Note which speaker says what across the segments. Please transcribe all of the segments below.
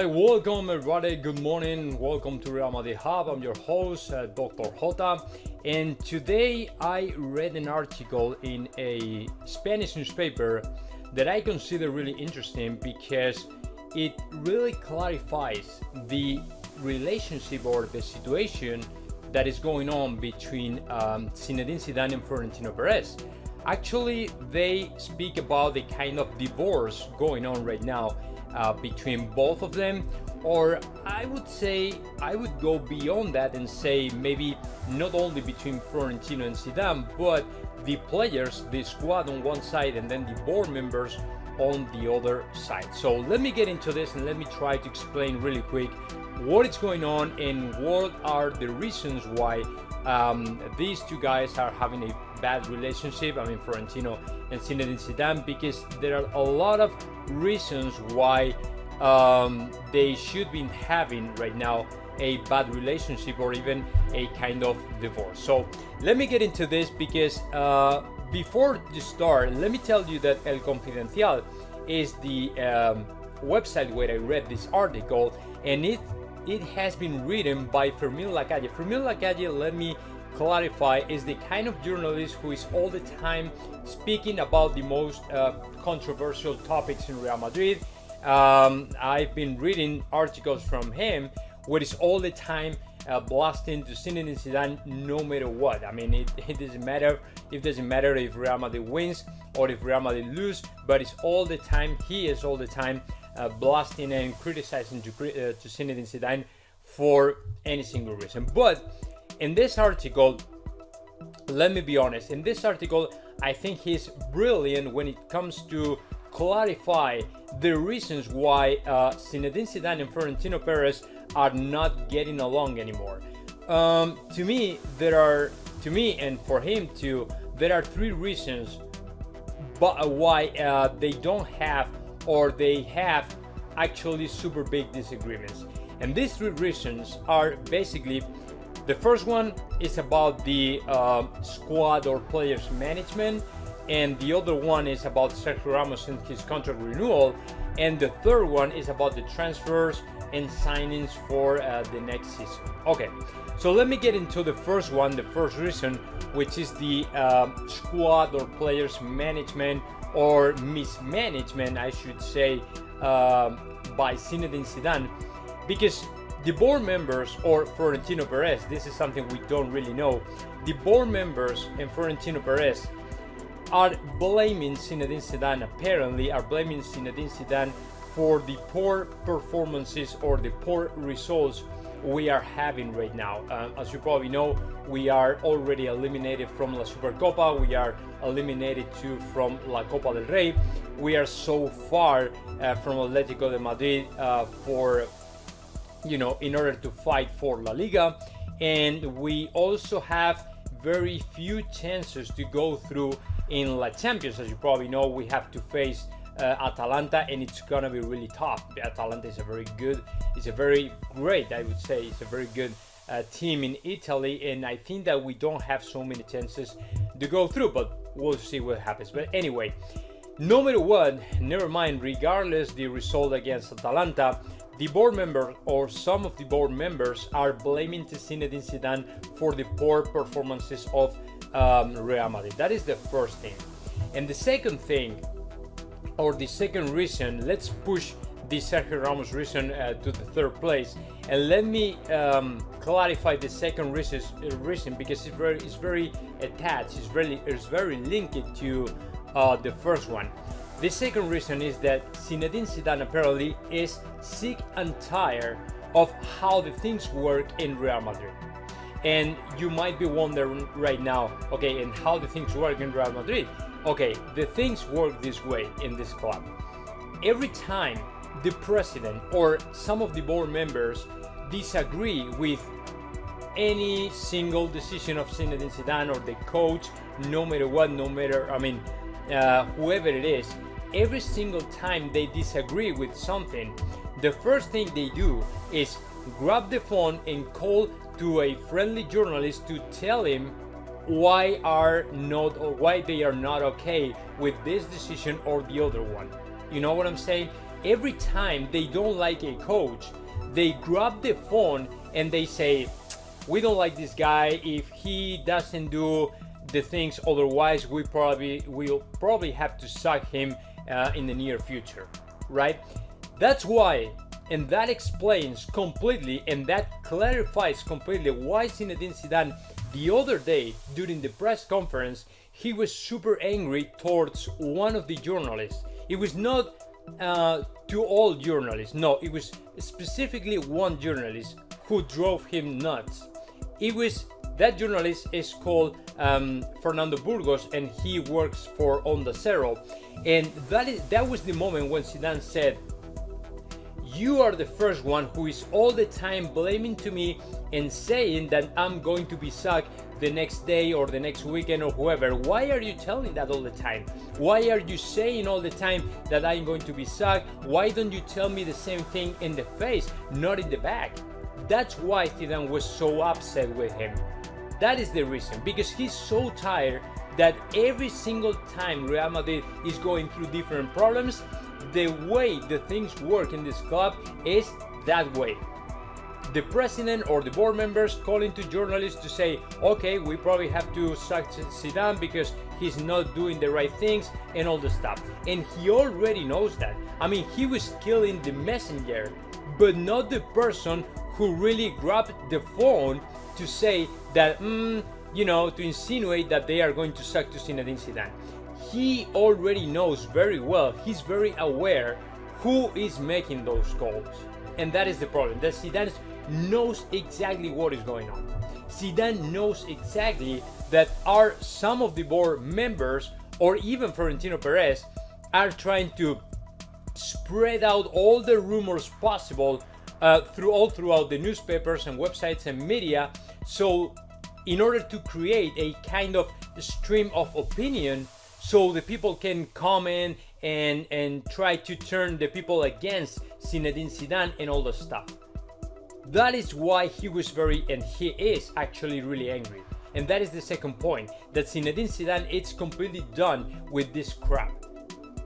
Speaker 1: Alright, welcome everybody, good morning, welcome to Real Madrid Hub. I'm your host, Dr. Jota, and today I read an article in a Spanish newspaper that I consider really interesting because it really clarifies the relationship or the situation that is going on between Zinedine Zidane and Florentino Pérez. Actually, they speak about the kind of divorce going on right now between both of them, or I would say I would go beyond that and say maybe not only between Florentino and Zidane, but the players, the squad on one side, and then the board members on the other side. So let me get into this and let me try to explain really quick what is going on and what are the reasons why these two guys are having a bad relationship. I mean, Florentino and Zinedine Zidane, because there are a lot of reasons why they should be having right now a bad relationship or even a kind of divorce. So let me get into this because before you start, let me tell you that El Confidencial is the website where I read this article, and it has been written by Fermín Lacalle. Fermín Lacalle, let me clarify, is the kind of journalist who is all the time speaking about the most controversial topics in Real Madrid. I've been reading articles from him where it's all the time blasting to Zinedine Zidane no matter what. I mean, it doesn't matter. It doesn't matter if Real Madrid wins or if Real Madrid lose, but it's all the time, he is all the time blasting and criticizing to Zinedine Zidane for any single reason. But in this article, let me be honest, in this article, I think he's brilliant when it comes to clarify the reasons why Zinedine Zidane and Florentino Pérez are not getting along anymore. To me and for him too, there are three reasons why they don't have, or they have actually super big disagreements. And these three reasons are basically, the first one is about the squad or players management, and the other one is about Sergio Ramos and his contract renewal, and the third one is about the transfers and signings for the next season. Okay, so let me get into the first one, the first reason, which is the squad or players management or mismanagement, I should say, by Zinedine Zidane, because the board members or Florentino Pérez, this is something we don't really know, the board members and Florentino Pérez are blaming Zinedine Zidane, apparently are blaming Zinedine Zidane for the poor performances or the poor results we are having right now. As you probably know, we are already eliminated from La Supercopa, we are eliminated too from La Copa del Rey, we are so far from Atletico de Madrid in order to fight for La Liga, and we also have very few chances to go through in La Champions. As you probably know, we have to face Atalanta, and it's gonna be really tough. Atalanta is a very great, I would say, it's a very good team in Italy, and I think that we don't have so many chances to go through, but we'll see what happens. But anyway, no matter what, never mind, regardless the result against Atalanta, the board member or some of the board members are blaming Zinedine Zidane for the poor performances of Real Madrid. That is the first thing. And the second thing, or the second reason, let's push the Sergio Ramos reason to the third place, and let me clarify the second reason because it's very attached, it's very linked to the first one. The second reason is that Zinedine Zidane apparently is sick and tired of how the things work in Real Madrid. And you might be wondering right now, okay, and how the things work in Real Madrid? Okay, the things work this way in this club. Every time the president or some of the board members disagree with any single decision of Zinedine Zidane or the coach, no matter what, whoever it is, every single time they disagree with something, the first thing they do is grab the phone and call to a friendly journalist to tell him why they are not okay with this decision or the other one. You know what I'm saying? every time they don't like a coach, they grab the phone and they say, we don't like this guy. If he doesn't do the things otherwise, we'll probably have to sack him in the near future, right? That's why, and that explains completely, and that clarifies completely why Zinedine Zidane the other day during the press conference, he was super angry towards one of the journalists. It was not to all journalists, no, it was specifically one journalist who drove him nuts. That journalist is called Fernando Burgos, and he works for Onda Cero. And that was the moment when Zidane said, you are the first one who is all the time blaming to me and saying that I'm going to be sacked the next day or the next weekend or whoever. Why are you telling that all the time? Why are you saying all the time that I'm going to be sacked? Why don't you tell me the same thing in the face, not in the back? That's why Zidane was so upset with him. That is the reason, because he's so tired that every single time Real Madrid is going through different problems, the way the things work in this club is that way. The president or the board members calling to journalists to say, okay, we probably have to sack Zidane because he's not doing the right things and all the stuff. And he already knows that. I mean, he was killing the messenger, but not the person who really grabbed the phone to say that, to insinuate that they are going to sack to Zinedine Zidane. He already knows very well, he's very aware who is making those calls. And that is the problem, that Zidane knows exactly what is going on. Zidane knows exactly that some of the board members, or even Florentino Pérez, are trying to spread out all the rumors possible throughout the newspapers and websites and media, so in order to create a kind of stream of opinion, so the people can comment and try to turn the people against Zinedine Zidane and all the stuff. That is why he is actually really angry. And that is the second point, that Zinedine Zidane is completely done with this crap.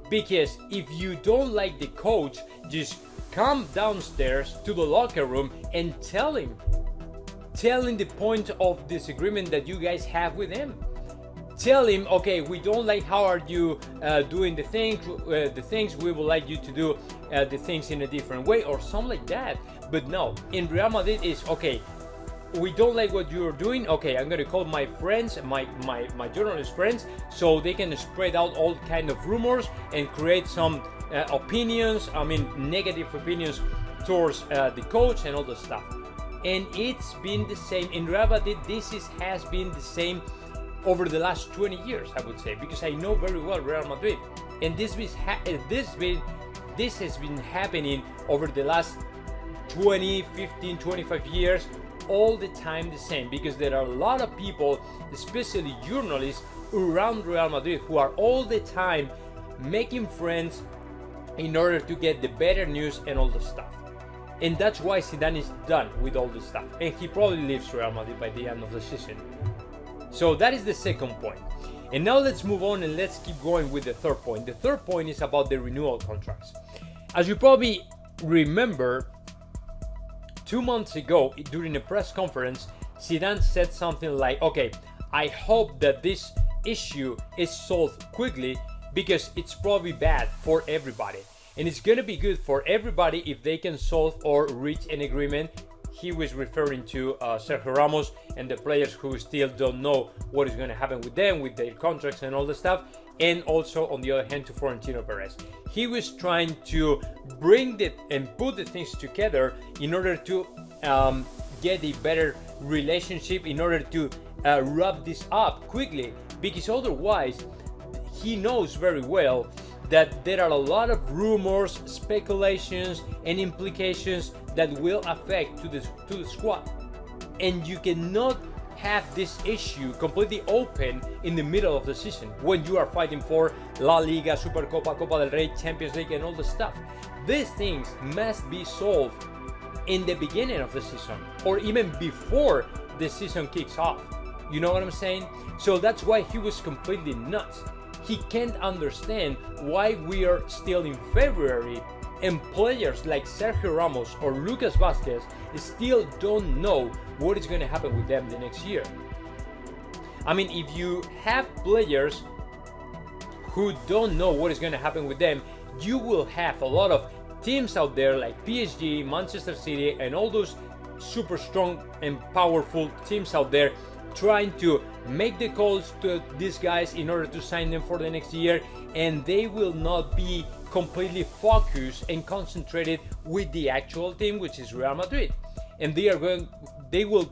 Speaker 1: Because if you don't like the coach, just come downstairs to the locker room and telling the point of disagreement that you guys have with him. Tell him, okay, we don't like how are you doing the things, we would like you to do the things in a different way or something like that. But no, in Real Madrid is, okay, we don't like what you're doing, okay, I'm gonna call my friends, my journalist friends, so they can spread out all kind of rumors and create some opinions, negative opinions towards the coach and all the stuff. And it's been the same in Real Madrid. Has been the same over the last 20 years, I would say, because I know very well Real Madrid, and this has been happening over the last 20, 15, 25 years, all the time the same, because there are a lot of people, especially journalists around Real Madrid, who are all the time making friends in order to get the better news and all the stuff. And that's why Zidane is done with all this stuff, and he probably leaves Real Madrid by the end of the season. So that is the second point. And now let's move on and let's keep going with the third point. The third point is about the renewal contracts. As you probably remember, 2 months ago during a press conference, Zidane said something like, okay, I hope that this issue is solved quickly because it's probably bad for everybody. And it's going to be good for everybody if they can solve or reach an agreement. He was referring to Sergio Ramos and the players who still don't know what is going to happen with them, with their contracts and all the stuff. And also, on the other hand, to Florentino Pérez. He was trying to bring and put the things together in order to get a better relationship, in order to wrap this up quickly. Because otherwise, he knows very well that there are a lot of rumors, speculations, and implications that will affect to the squad, and you cannot have this issue completely open in the middle of the season when you are fighting for La Liga, Supercopa, Copa del Rey, Champions League, and all the stuff. These things must be solved in the beginning of the season, or even before the season kicks off. You know what I'm saying? So that's why he was completely nuts. He can't understand why we are still in February And players like Sergio Ramos or Lucas Vazquez still don't know what is going to happen with them the next year. I mean, if you have players who don't know what is going to happen with them, you will have a lot of teams out there like PSG, Manchester City, and all those super strong and powerful teams out there trying to make the calls to these guys in order to sign them for the next year, and they will not be completely focused and concentrated with the actual team, which is Real Madrid. And they will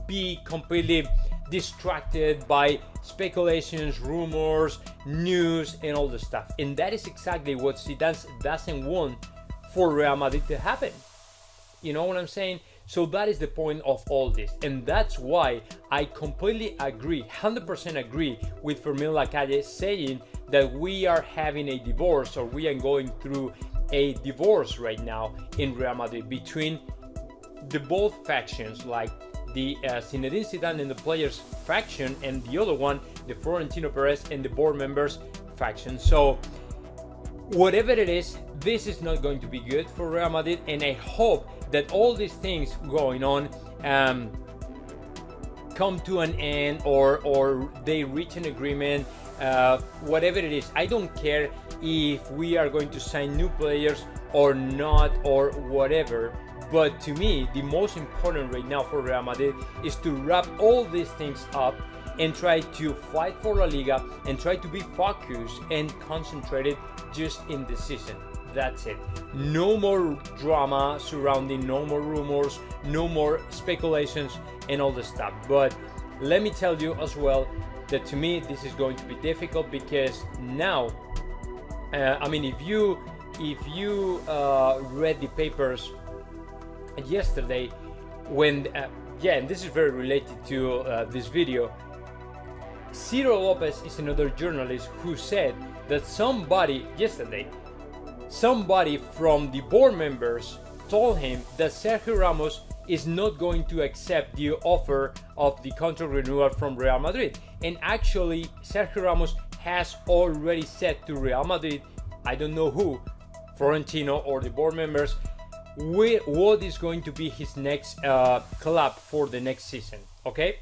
Speaker 1: be completely distracted by speculations, rumors, news, and all the stuff. And that is exactly what Zidane doesn't want for Real Madrid to happen. You know what I'm saying? So that is the point of all this. And that's why I completely agree, 100% agree with Fermín Lacalle saying that we are having a divorce, or we are going through a divorce right now in Real Madrid between the both factions, like the Zinedine Zidane and the players faction, and the other one, the Florentino Pérez and the board members faction. So whatever it is, this is not going to be good for Real Madrid, and I hope that all these things going on come to an end, or they reach an agreement, whatever it is. I don't care if we are going to sign new players or not, or whatever. But to me, the most important right now for Real Madrid is to wrap all these things up and try to fight for La Liga and try to be focused and concentrated just in the season. That's it. No more drama surrounding, no more rumors, no more speculations and all the stuff. But let me tell you as well that to me this is going to be difficult, because now, I mean, if you read the papers yesterday, when and this is very related to this video, Ciro Lopez is another journalist who said that somebody from the board members told him that Sergio Ramos is not going to accept the offer of the contract renewal from Real Madrid. And actually, Sergio Ramos has already said to Real Madrid, I don't know who, Florentino or the board members, what is going to be his next club for the next season. Okay,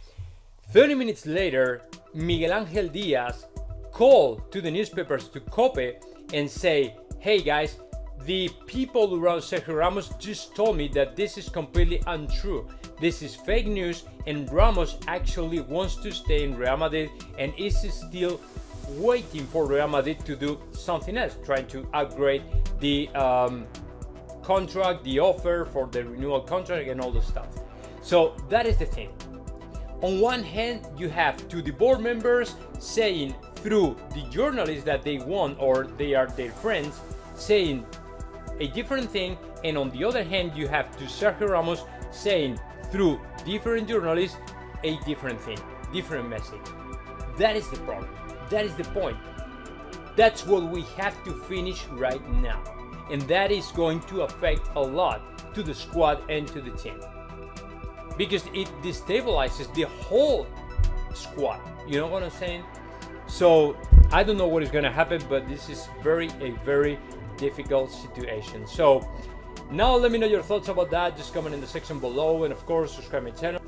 Speaker 1: 30 minutes later, Miguel Ángel Díaz called to the newspapers, to COPE, and say, hey guys, the people around Sergio Ramos just told me that this is completely untrue. This is fake news, and Ramos actually wants to stay in Real Madrid and is still waiting for Real Madrid to do something else, trying to upgrade the contract, the offer for the renewal contract and all the stuff. So that is the thing. On one hand, you have to the board members saying through the journalists that they want, or they are their friends, saying a different thing, and on the other hand, you have to Sergio Ramos saying through different journalists a different thing, different message. That is the problem. That is the point. That's what we have to finish right now. And that is going to affect a lot to the squad and to the team, because it destabilizes the whole squad. You know what I'm saying? So I don't know what is going to happen, but this is a very difficult situation. So now let me know your thoughts about that. Just comment in the section below, and of course subscribe my channel.